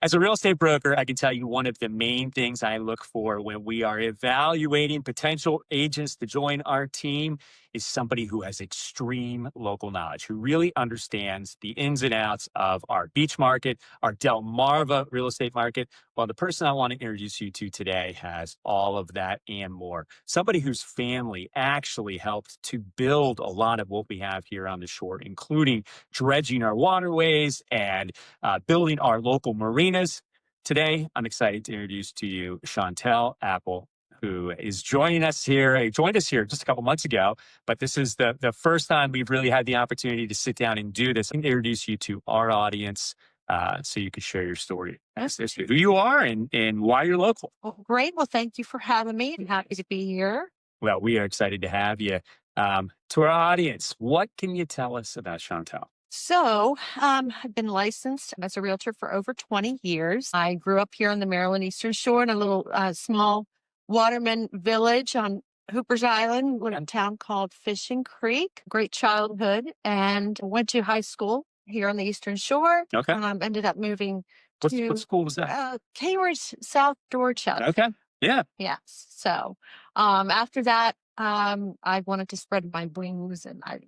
As a real estate broker, I can tell you one of the main things I look for when we are evaluating potential agents to join our team is somebody who has extreme local knowledge, who really understands the ins and outs of our beach market, our Delmarva real estate market. Well, the person I want to introduce you to today has all of that and more. Somebody whose family actually helped to build a lot of what we have here on the shore, including dredging our waterways and building our local marinas. Today, I'm excited to introduce to you Chantal Apple, who is joining us here. He joined us here just a couple months ago, but this is the first time we've really had the opportunity to sit down and do this and introduce you to our audience so you can share your story as to who you are and why you're local. Well, great. Well, thank you for having me. I'm happy to be here. Well, we are excited to have you. To our audience, what can you tell us about Chantal? I've been licensed as a realtor for over 20 years. I grew up here on the Maryland Eastern Shore in a little small waterman village on Hooper's Island, in a town called Fishing Creek. Great childhood, and went to high school here on the Eastern Shore. Okay. Ended up moving What school was that? Cambridge, South Dorchester. Okay. Yeah. Yes. After that, I wanted to spread my wings, and I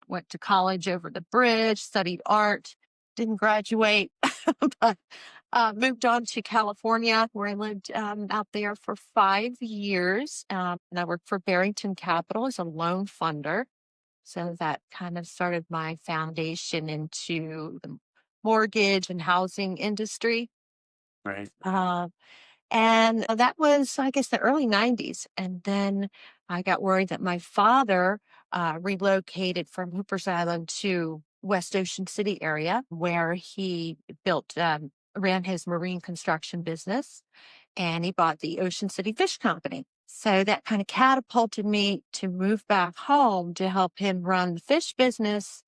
went to college over the bridge, studied art, didn't graduate, but moved on to California, where I lived out there for 5 years. And I worked for Barrington Capital as a loan funder. So that kind of started my foundation into the mortgage and housing industry. Right. And that was, I guess, the early 90s. And then I got worried that my father relocated from Hooper's Island to West Ocean City area, where he ran his marine construction business, and he bought the Ocean City Fish Company. So that kind of catapulted me to move back home to help him run the fish business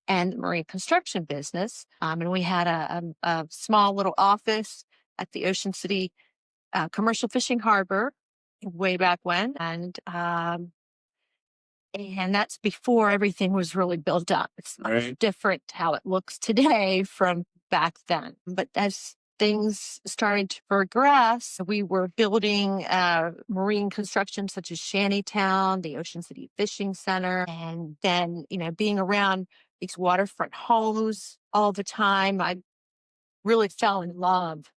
and the marine construction business. And we had a small little office at the Ocean City commercial fishing harbor way back when. And that's before everything was really built up. It's much Right. different how it looks today from back then. But as things started to progress, we were building marine construction such as Shantytown, the Ocean City Fishing Center, and then, being around these waterfront homes all the time, I really fell in love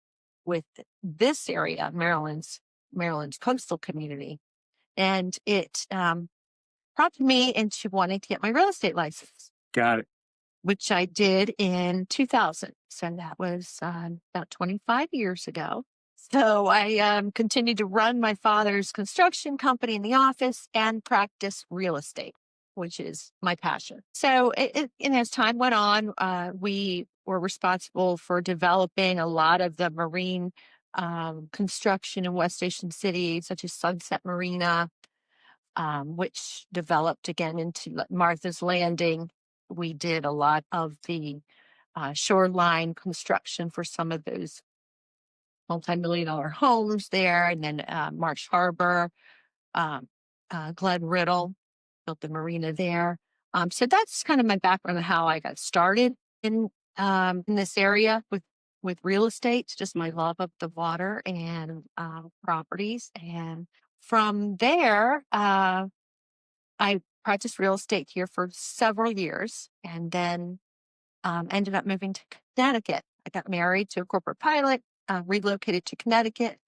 with this area, Maryland's coastal community. And it prompted me into wanting to get my real estate license, Got it. which I did in 2000. So that was about 25 years ago. So I continued to run my father's construction company in the office and practice real estate, which is my passion. So and as time went on, we were responsible for developing a lot of the marine construction in West Ocean City, such as Sunset Marina, which developed again into Martha's Landing. We did a lot of the shoreline construction for some of those multi-million-dollar homes there, and then Marsh Harbor, Glen Riddle, built the marina there. So that's kind of my background on how I got started in this area with real estate, just my love of the water and properties. And from there, I practiced real estate here for several years, and then ended up moving to Connecticut. I got married to a corporate pilot, relocated to Connecticut,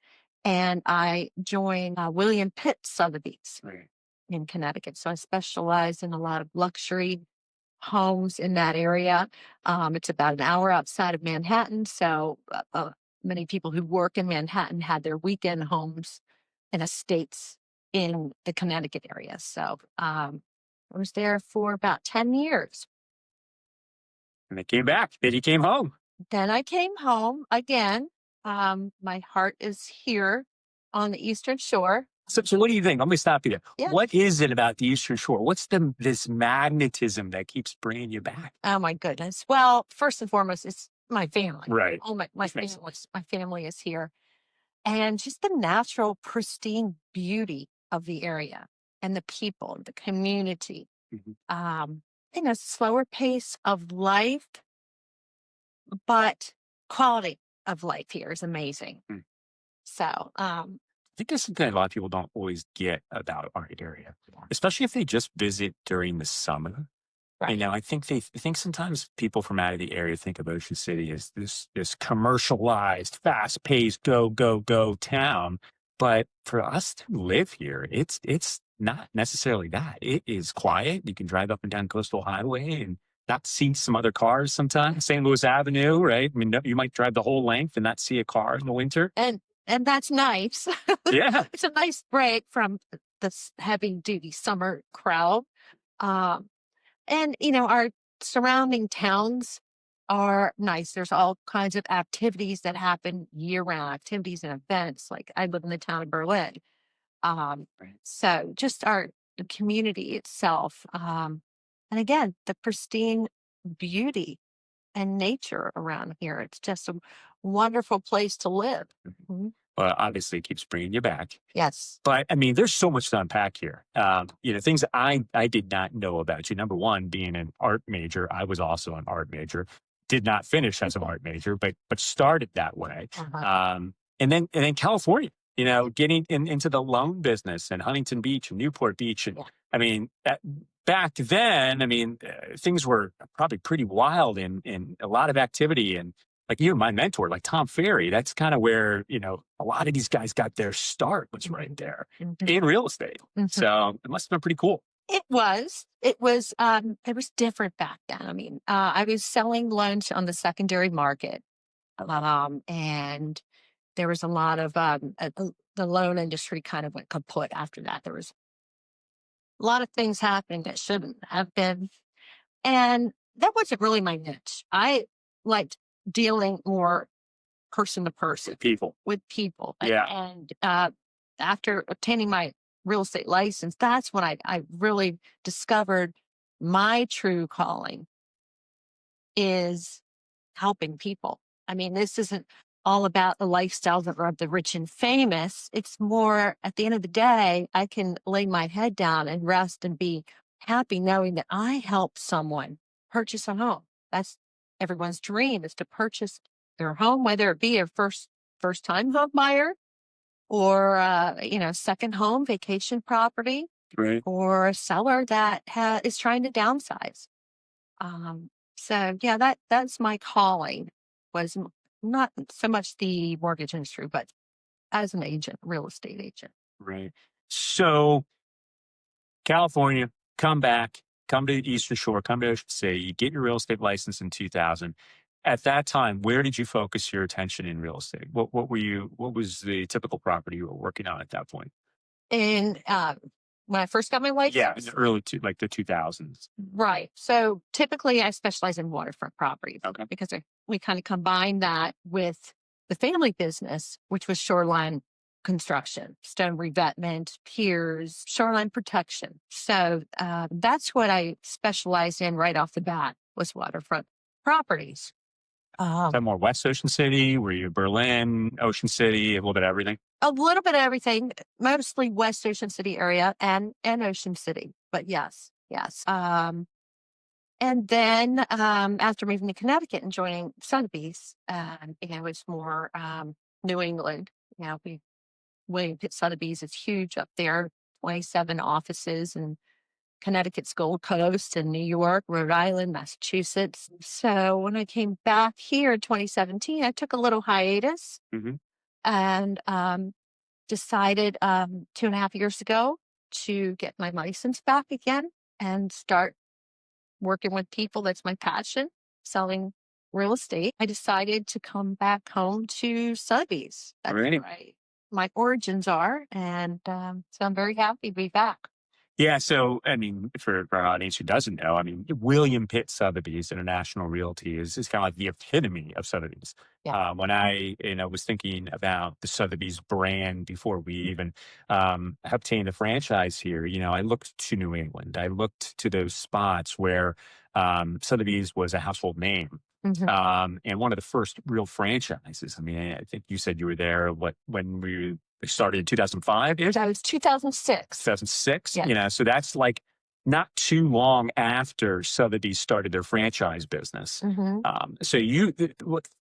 and I joined William Pitt Sotheby's Right. in Connecticut. So I specialize in a lot of luxury homes in that area. It's about an hour outside of Manhattan. So many people who work in Manhattan had their weekend homes and estates in the Connecticut area. So I was there for about 10 years. And they came back. Then you came home. Then I came home again. My heart is here on the Eastern Shore. So what do you think? Let me stop you there. Yeah. What is it about the Eastern Shore? What's this magnetism that keeps bringing you back? Oh my goodness. Well, first and foremost, it's my family. Right. Oh my Which makes my family is here. And just the natural, pristine beauty of the area and the people, the community. Mhm. Slower pace of life, but quality. of life here is amazing. Mm. So, I think that's something a lot of people don't always get about our area, yeah, especially if they just visit during the summer. right. I think I think sometimes people from out of the area think of Ocean City as this commercialized, fast paced, go go go town. But for us to live here, it's not necessarily that. It is quiet. You can drive up and down Coastal Highway and not see some other cars sometimes. St. Louis Avenue, right? I mean, you might drive the whole length and not see a car in the winter. And that's nice. Yeah, It's a nice break from this heavy duty summer crowd. Um, and our surrounding towns are nice. There's all kinds of activities that happen year round, activities and events. Like I live in the town of Berlin. right. So just the community itself. And again, the pristine beauty and nature around here. It's just a wonderful place to live. Mhm. Well, obviously, it keeps bringing you back. Yes. But I mean, there's so much to unpack here. Things that I did not know about you. Number one, being an art major, I was also an art major. Did not finish as an art major, but started that way. Uh-huh. And then California. Getting into the loan business and Huntington Beach and Newport Beach, and Yeah. I mean, back then, I mean, things were probably pretty wild and a lot of activity. And like you, my mentor, like Tom Ferry, that's kind of where, a lot of these guys got their start was right there Mhm. in real estate. Mhm. So it must have been pretty cool. It was. It was different back then. I mean, I was selling lunch on the secondary market. And there was a lot of the loan industry kind of went kaput after that. There was a lot of things happening that shouldn't have been. And that wasn't really my niche. I liked dealing more person to person People. with people. Yeah. And after obtaining my real estate license, that's when I really discovered my true calling is helping people. I mean, this isn't all about the lifestyles of the rich and famous. It's more at the end of the day, I can lay my head down and rest and be happy knowing that I helped someone purchase a home. That's everyone's dream is to purchase their home, whether it be a first time home buyer or second home vacation property Right. or a seller that is trying to downsize. So yeah, that's my calling was not so much the mortgage industry, but as an agent, real estate agent. Right. So California, come back, come to the Eastern Shore, come to Ocean City, you get your real estate license in 2000. At that time, where did you focus your attention in real estate? What was the typical property you were working on at that point? And when I first got my Yeah, in license, the early like the 2000s. right. So typically I specialize in waterfront properties Okay. because we kind of combine that with the family business, which was shoreline construction, stone revetment, piers, shoreline protection. So that's what I specialized in right off the bat was waterfront properties. Is that Um, more West Ocean City? Were you Berlin, Ocean City, a little bit of everything? a little bit of everything, mostly West Ocean City area and Ocean City, but yes, yes. And then after moving to Connecticut and joining Sotheby's, it's more New England. William Pitt Sotheby's is huge up there, 27 offices and Connecticut's Gold Coast and New York, Rhode Island, Massachusetts. So when I came back here in 2017, I took a little hiatus Hmm. and decided 2.5 years ago to get my license back again and start working with people. That's my passion, selling real estate. I decided to come back home to Sotheby's. That's Right. where my origins are. And so I'm very happy to be back. Yeah, so I mean, for our audience who doesn't know, I mean, William Pitt Sotheby's International Realty is kind of like the epitome of Sotheby's. Yeah. When I was thinking about the Sotheby's brand before we even obtained the franchise here, I looked to New England. I looked to those spots where Sotheby's was a household name. Mhm. And one of the first real franchises. I mean, I think you said you were there. When we started in 2005 ish? That was 2006. 2006, Yes. so that's like not too long after Sotheby's started their franchise business. Hmm. So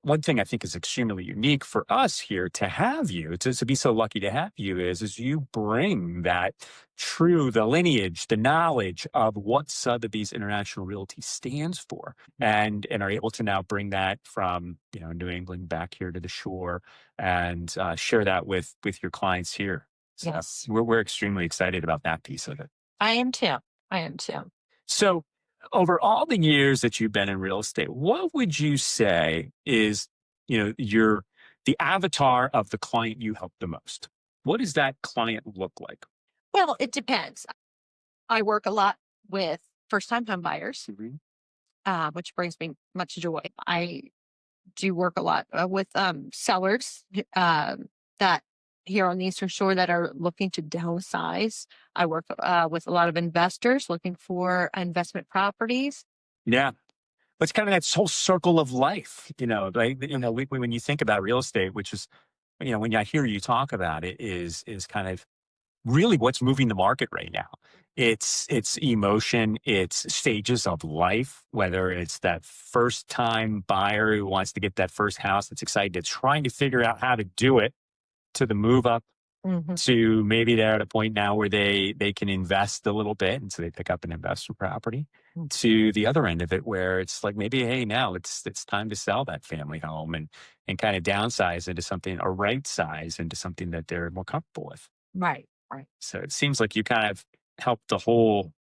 one thing I think is extremely unique for us here to have you, to be so lucky to have you is you bring that the lineage, the knowledge of what Sotheby's International Realty stands for, and are able to now bring that from New England back here to the shore and share that with your clients here. So Yes, we're extremely excited about that piece of it. I am too. I am too. So, over all the years that you've been in real estate, what would you say is, your the avatar of the client you help the most? What does that client look like? Well, it depends. I work a lot with first time home buyers, Mhm. which brings me much joy. I do work a lot with sellers that here on the Eastern Shore that are looking to downsize. I work with a lot of investors looking for investment properties. Yeah, it's kind of that whole circle of life. Like when you think about real estate, which is when I hear you talk about it, is kind of really what's moving the market right now. It's emotion, it's stages of life, whether it's that first time buyer who wants to get that first house that's excited, that's trying to figure out how to do it, to the move up, Hmm. to maybe they're at a point now where they can invest a little bit and so they pick up an investment property, to the other end of it where it's like maybe, hey, now it's time to sell that family home and kind of downsize into something, or right size into something that they're more comfortable with. Right, right. So it seems like you kind of helped the whole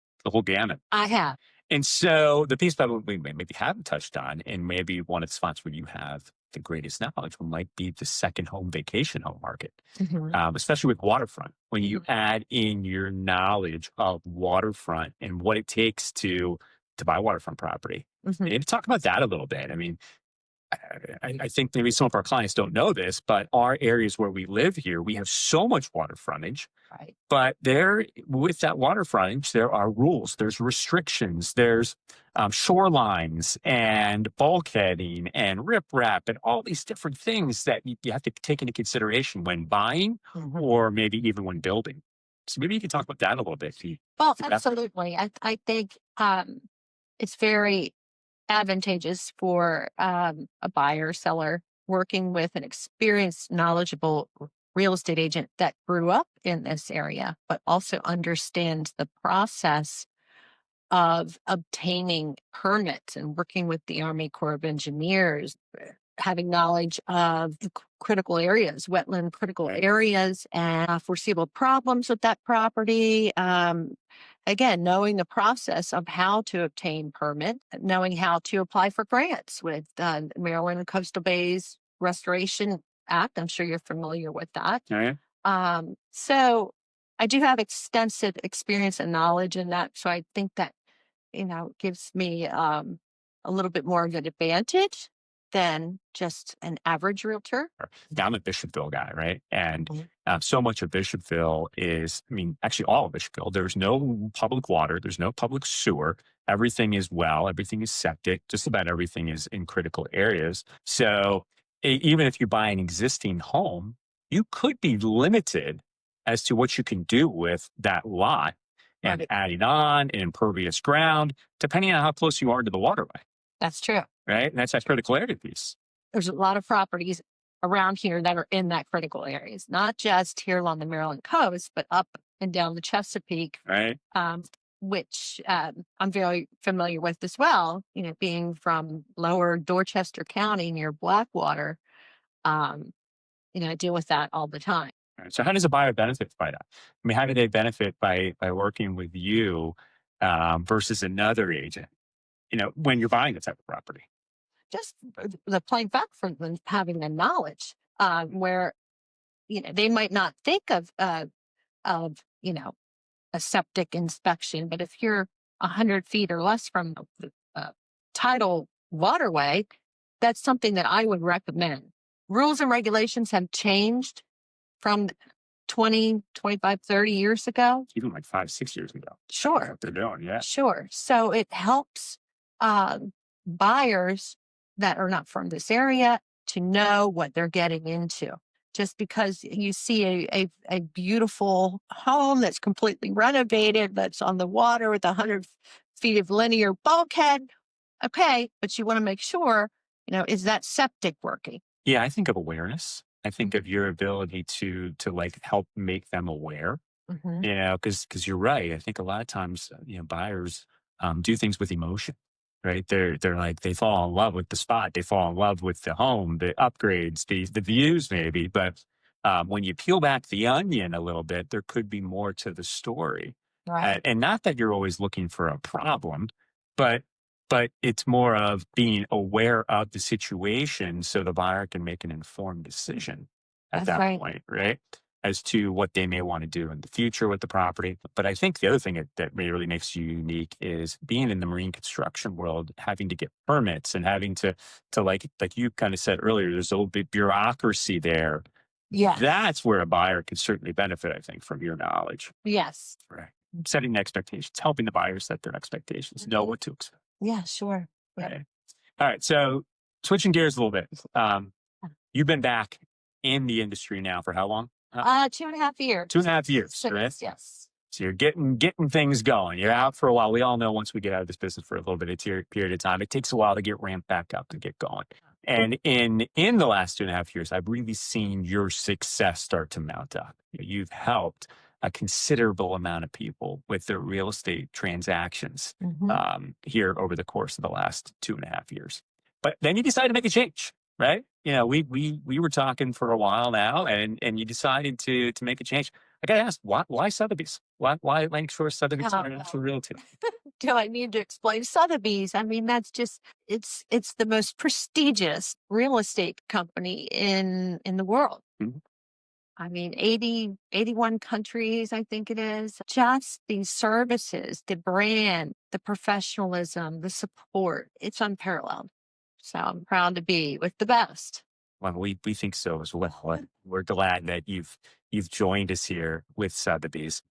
gamut. I have. And so the piece that we maybe haven't touched on, and maybe one of the spots where you have the greatest knowledge, might be the second home vacation home market, Hmm. especially with waterfront. When you add in your knowledge of waterfront and what it takes to buy waterfront property, Hmm. and talk about that a little bit. I mean, I think maybe some of our clients don't know this, but our areas where we live here, we have so much water frontage. Right. But there, with that water frontage, there are rules, there's restrictions, there's shorelines and bulkheading and riprap and all these different things that you have to take into consideration when buying, Hmm. or maybe even when building. So maybe you can talk about that a little bit. Well, absolutely. I think it's very advantageous for a buyer seller working with an experienced, knowledgeable real estate agent that grew up in this area, but also understands the process of obtaining permits and working with the Army Corps of Engineers, having knowledge of the critical areas, wetland critical areas, and foreseeable problems with that property. Again, knowing the process of how to obtain permit, knowing how to apply for grants with Maryland Coastal Bays Restoration Act. I'm sure you're familiar with that. All right. So I do have extensive experience and knowledge in that. So I think that gives me a little bit more of an advantage than just an average realtor. Now, I'm a Bishopville guy, right? And Mhm. so much of Bishopville is, I mean, actually all of Bishopville, there's no public water, there's no public sewer. Everything is everything is septic, just about everything is in critical areas. So even if you buy an existing home, you could be limited as to what you can do with that lot and Right. adding on an impervious ground, depending on how close you are to the waterway, That's true. right? And that's that critical area piece, There's a lot of properties around here that are in that critical areas, not just here along the Maryland coast, but up and down the Chesapeake, right? which I'm very familiar with as well. Being from lower Dorchester County near Blackwater, um, I deal with that all the time. Right. So how does a buyer benefit by that? I mean, how do they benefit by working with you versus another agent? When you're buying the type of property, Just the plain fact for them having the knowledge, where they might not think of a septic inspection, but if you're 100 feet or less from the tidal waterway, that's something that I would recommend. Rules and regulations have changed from 20, 25, 30 years ago. even like 5, 6 years ago, that's Sure. what they're doing. Yeah. Sure. So it helps buyers that are not from this area to know what they're getting into, just because you see a beautiful home that's completely renovated, that's on the water with 100 feet of linear bulkhead. Okay, but you want to make sure, is that septic working? Yeah, I think of awareness. I think of your ability to like help make them aware. Mm-hmm. Because you're right. I think a lot of times, buyers do things with emotion, right? They're like they fall in love with the spot, they fall in love with the home, the upgrades, the views, maybe. But when you peel back the onion a little bit, there could be more to the story, Right. and not that you're always looking for a problem, but it's more of being aware of the situation so the buyer can make an informed decision at That's that right. point, right? As to what they may want to do in the future with the property. But I think the other thing that really makes you unique is being in the marine construction world, having to get permits and having to like you kind of said earlier, there's a little bit bureaucracy there. Yes. That's where a buyer can certainly benefit, I think, from your knowledge. Yes. Right. Setting the expectations, helping the buyers set their expectations, know what to expect. Yeah, sure. Yeah. Right. All right. So switching gears a little bit. You've been back in the industry now for how long? 2.5 years. 2.5 years, right? Yes. So you're getting things going. You're out for a while. We all know once we get out of this business for a little bit of period of time, it takes a while to get ramped back up and get going. And in the last 2.5 years, I've really seen your success start to mount up. You've helped a considerable amount of people with their real estate transactions here over the course of the last 2.5 years. But then you decided to make a change, right? We were talking for a while now, and you decided to make a change. I got to ask, why Sotheby's? Why Lakeshore Sotheby's International Realty? Do I need to explain Sotheby's? I mean, that's just it's the most prestigious real estate company in the world. Mhm. I mean, 81 countries, I think it is. Just these services, the brand, the professionalism, the support, it's unparalleled. So I'm proud to be with the best. Well, we think so as well. And we're glad that you've joined us here with Sotheby's.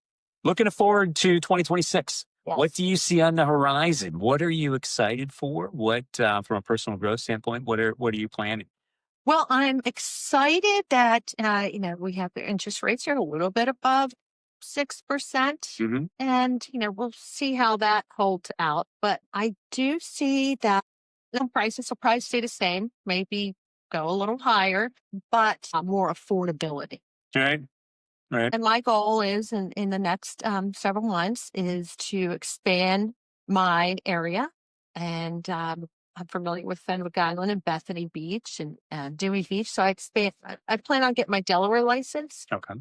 Looking forward to 2026. Yes. What do you see on the horizon? What are you excited for? What from a personal growth standpoint? What are you planning? Well, I'm excited that, we have the interest rates are a little bit above 6%. Mm-hmm. And, we'll see how that holds out. But I do see that prices will probably stay the same, maybe go a little higher, but more affordability. Right. Right. And my goal is in the next several months is to expand my area. And I'm familiar with Fenwick Island and Bethany Beach and Dewey Beach. So I plan on getting my Delaware license. Okay.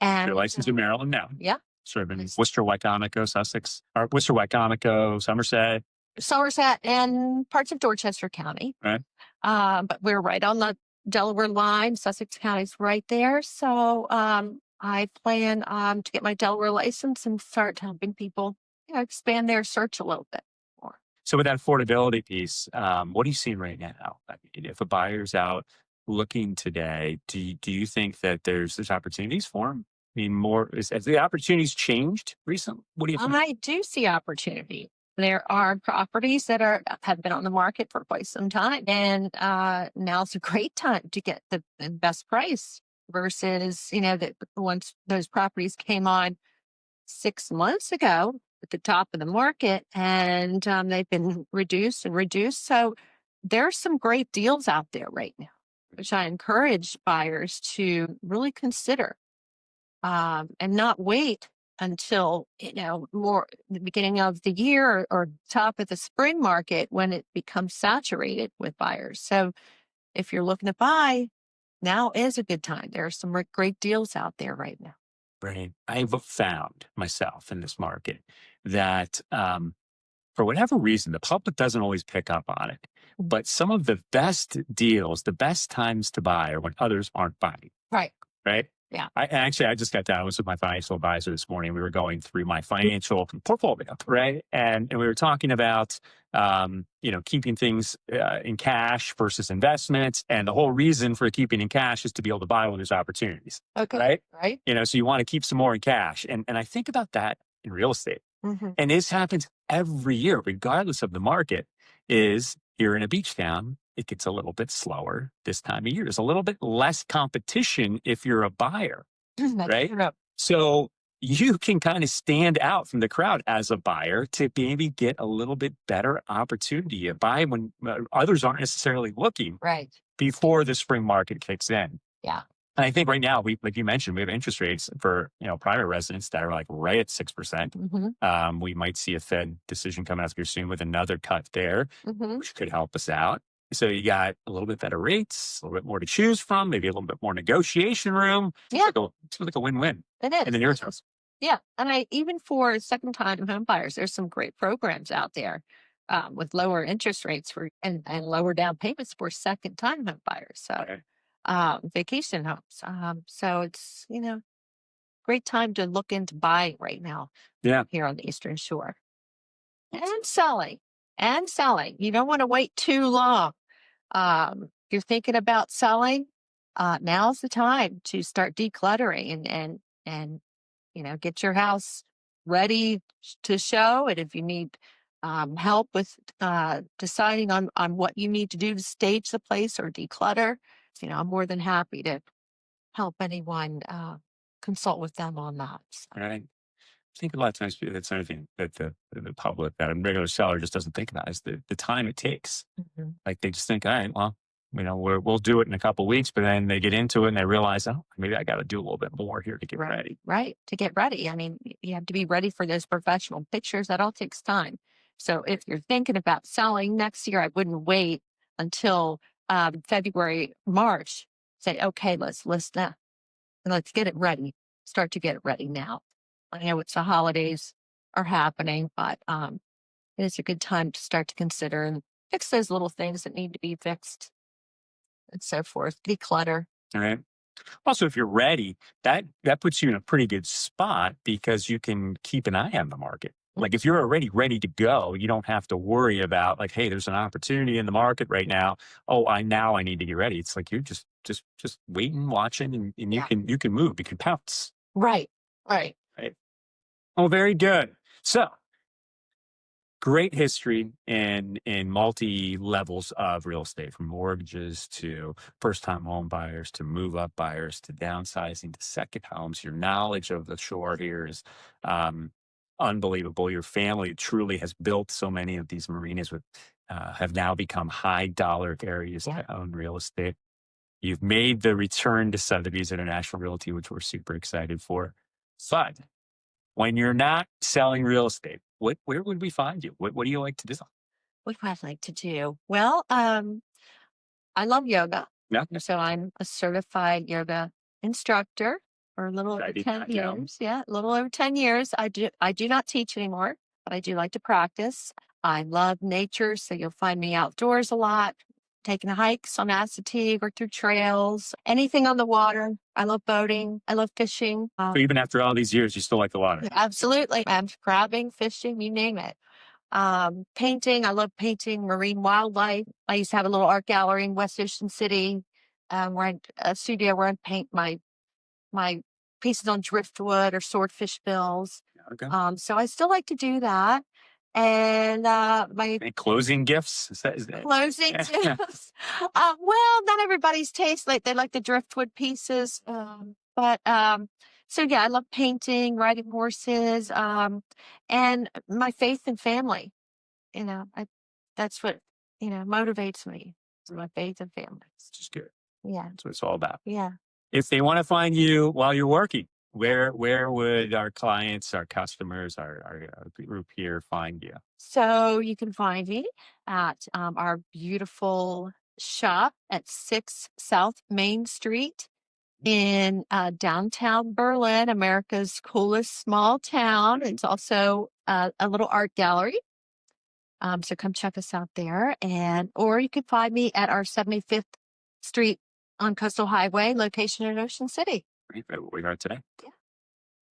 And You're licensed in Maryland now. Yeah. Sort of in Worcester, Wycomico, Sussex, or Worcester, Wycomico, Somerset and parts of Dorchester County. Right. But we're right on the Delaware line. Sussex County's right there. So I plan to get my Delaware license and start helping people expand their search a little bit more. So with that affordability piece, what are you seeing right now? I mean, if a buyer's out looking today, do you think that there's opportunities for them? I mean, has the opportunities changed recently? What do you think? I do see opportunity. There are properties that have been on the market for quite some time, and now's a great time to get the best price versus that once those properties came on 6 months ago at the top of the market, and they've been reduced and reduced. So there's some great deals out there right now, which I encourage buyers to really consider and not wait until more the beginning of the year or top of the spring market when it becomes saturated with buyers. So if you're looking to buy, now is a good time. There are some great deals out there right now. Right. I've found myself in this market that for whatever reason, the public doesn't always pick up on it. But some of the best deals, the best times to buy are when others aren't buying. Right. Right. Yeah. I just got down. I was with my financial advisor this morning. We were going through my financial portfolio, right? And we were talking about, keeping things in cash versus investments. And the whole reason for keeping in cash is to be able to buy when there's opportunities. Okay. Right. Right. So you want to keep some more in cash. And I think about that in real estate. Mm-hmm. And this happens every year, regardless of the market, is you're in a beach town. it gets a little bit slower this time of year. There's a little bit less competition if you're a buyer, That's right? true. So you can kind of stand out from the crowd as a buyer to maybe get a little bit better opportunity. You buy when others aren't necessarily looking Right. before the spring market kicks in. Yeah. And I think right now, like you mentioned, we have interest rates for private residents that are like right at 6%. Hmm. We might see a Fed decision coming up here soon with another cut there, Hmm. which could help us out. So you got a little bit better rates, a little bit more to choose from, maybe a little bit more negotiation room. Yeah, Seems like a win-win it in is. the near It term. is. Yeah. And even for second time home buyers, there's some great programs out there with lower interest rates and lower down payments for second time home buyers. So Okay. vacation homes. So it's, great time to look into buying right now Yeah. here on the Eastern Shore and selling and selling. You don't want to wait too long. If you're thinking about selling, now's the time to start decluttering and get your house ready to show. And if you need help with deciding on what you need to do to stage the place or declutter, I'm more than happy to help anyone consult with them on that. So, All right. I think a lot of times that's another thing that the public, that a regular seller just doesn't think about is the time it takes. mhm. Like they just think, all right, well, we'll do it in a couple weeks, but then they get into it and they realize, oh, maybe I got to do a little bit more here to get Right, ready. right. To get ready. I mean, you have to be ready for those professional pictures. That all takes time. So if you're thinking about selling next year, I wouldn't wait until February, March. Say, okay, let's list that and let's get it ready. Start to get it ready now. I know it's the holidays are happening, but it is a good time to start to consider and fix those little things that need to be fixed and so forth. Declutter. All right. Also, if you're ready, that puts you in a pretty good spot because you can keep an eye on the market. Like if you're already ready to go, you don't have to worry about like, hey, there's an opportunity in the market right now. Oh, I need to get ready. It's like you're just waiting, watching, and you Yeah. can move, you can pounce. Right. Right. Right. Oh, very good. So great history in multi levels of real estate, from mortgages to first time home buyers to move up buyers to downsizing to second homes. Your knowledge of the shore here is unbelievable. Your family truly has built so many of these marinas with have now become high dollar areas Yeah. to own real estate. You've made the return to Sotheby's International Realty, which we're super excited for. But when you're not selling real estate, where would we find you? What do you like to do? What do I like to do? Well, I love yoga. Yeah, So I'm a certified yoga instructor for a little over writing 10 that down. years. Yeah, a little over 10 years. I do not teach anymore, but I do like to practice. I love nature, so you'll find me outdoors a lot, taking hikes on Assateague or through trails, anything on the water. I love boating. I love fishing. So even after all these years, you still like the water. Absolutely. I'm crabbing, fishing, you name it. Painting. I love painting marine wildlife. I used to have a little art gallery in West Ocean City, a studio where I paint my pieces on driftwood or swordfish bills. Okay. So I still like to do that. And my Any closing gifts? Is that closing yeah. tips. Well, not everybody's taste. Like they like the driftwood pieces. But so yeah, I love painting, riding horses, and my faith and family. That's what motivates me. Is my faith and family. Just good. Yeah, That's what it's all about. yeah. If they want to find you while you're working, where would our clients, our customers, our group here find you? So you can find me at our beautiful shop at 6 South Main Street in downtown Berlin, America's coolest small town. It's also a little art gallery. So come check us out there, or you can find me at our 75th Street on Coastal Highway, location in Ocean City. Right, where we are today. Yeah.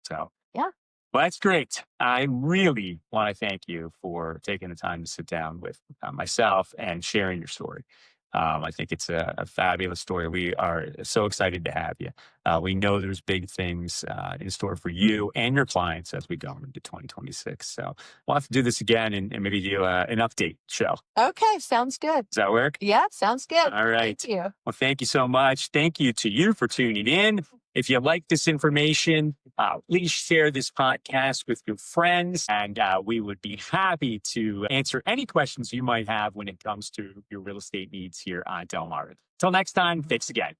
So, Yeah. well, that's great. I really want to thank you for taking the time to sit down with myself and sharing your story. I think it's a fabulous story. We are so excited to have you. We know there's big things in store for you and your clients as we go into 2026. So we'll have to do this again and maybe do an update show. Okay, sounds good. Does that work? Yeah, sounds good. All right. Thank you. Well, thank you so much. Thank you to you for tuning in. If you like this information, please share this podcast with your friends, and we would be happy to answer any questions you might have when it comes to your real estate needs here on Del Mar. Till next time, thanks again.